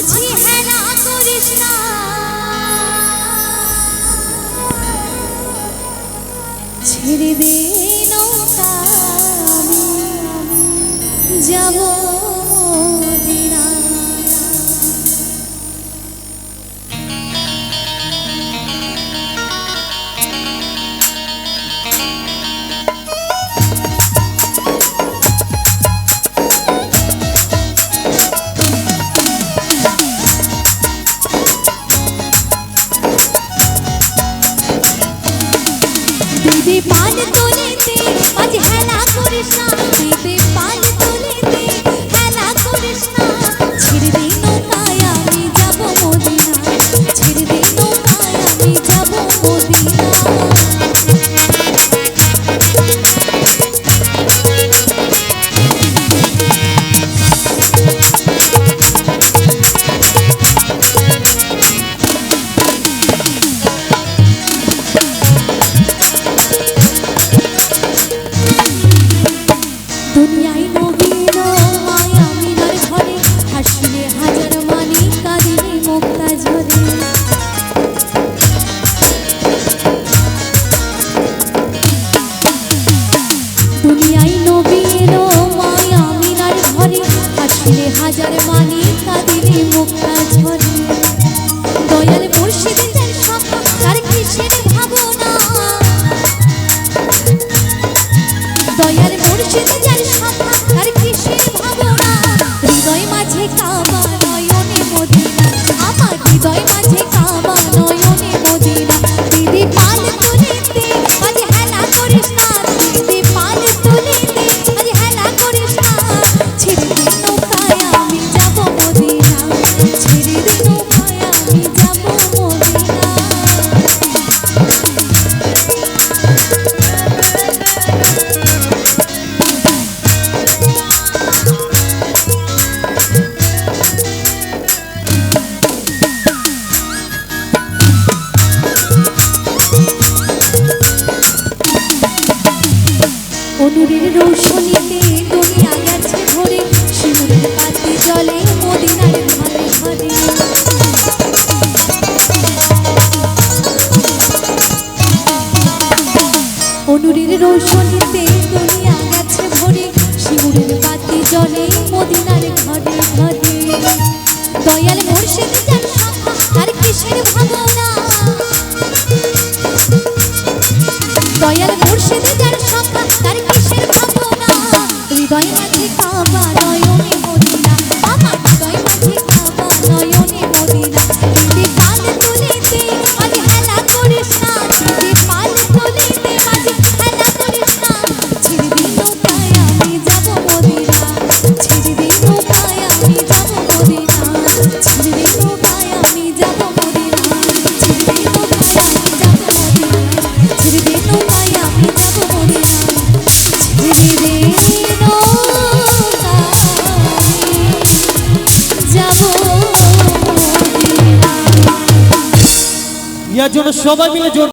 মাঝি হেলা করিস না, ছেড়ে দে নৌকা যাব মদিনা। দিদি পাল তুলিতে মাঝি হেলা করিস না, দিদি পাল তুলিতে হেলা করিস না, ছেড়ে দে নৌকায় আমি যাব মদিনা, ছেড়ে দে নৌকায় আমি যাব মদিনা। দুনিয়ায় নবীন মায়া মিনার ঘরে, হাসিলে হাজার মানি কাঁদিলে মুক্তা ঝরে। দুনিয়ায় নবীন মায়া মিনার ঘরে, হাসিলে হাজার মানি কাঁদিলে মুক্তা ঝরে। দয়াল মুর্শিদের সঙ্গ তার কিসের ভাবনা, দয়াল মুর্শিদের সঙ্গ তার কিসের ভাবনা। হৃদয় মাঝে কাবা নয়নে মদিনা, আমার হৃদয় মাঝে কাবা নয়নে মদিনা। দিদি পাল তুলিতে মাঝে হেলা করিস না, দিদি পাল তুলিতে মাঝে হেলা করিস না, ছেড়ে দে নৌকায় আমি যাব মদিনা, ছেড়ে দে নৌকায় আমি যাব মদিনা। অনুরের রৌশনীতে দুনিয়া গেছে ভরে, শিমুলের পাতি জলে মদিনার ঘরে ঘরে। অনুরের রৌশনীতে দুনিয়া গেছে ভরে, শিমুলের পাতি জলে মদিনার ঘরে ঘরে। দয়াল মুর্শিদের সঙ্গ তার কিসের ভাবনা, দয়াল মুর্শিদের সঙ্গ তার কিসের ভাবনা। হৃদয় মাঝে কাবা নয়নে মদিনা, আমার হৃদয় মাঝে কাবা নয়নে মদিনা। দিদি পাল তুলিতে মাঝে হেলা করিস না, দিদি পাল তুলিতে মাঝে হেলা করিস না, ছেড়ে দে নৌকায় আমি যাব মদিনা, ছেড়ে দে নৌকায় আমি যাব মদিনা, ছেড়ে দে নৌকায় আমি যাব মদিনা, ছেড়ে দে নৌকায় আমি যাব মদিনা, ছেড়ে দে নৌকায় আমি যাব মদিনা, ছেড়ে দে নৌকায় যাব মদিনা। ইয়ার জন্য সবাই মিলে জোর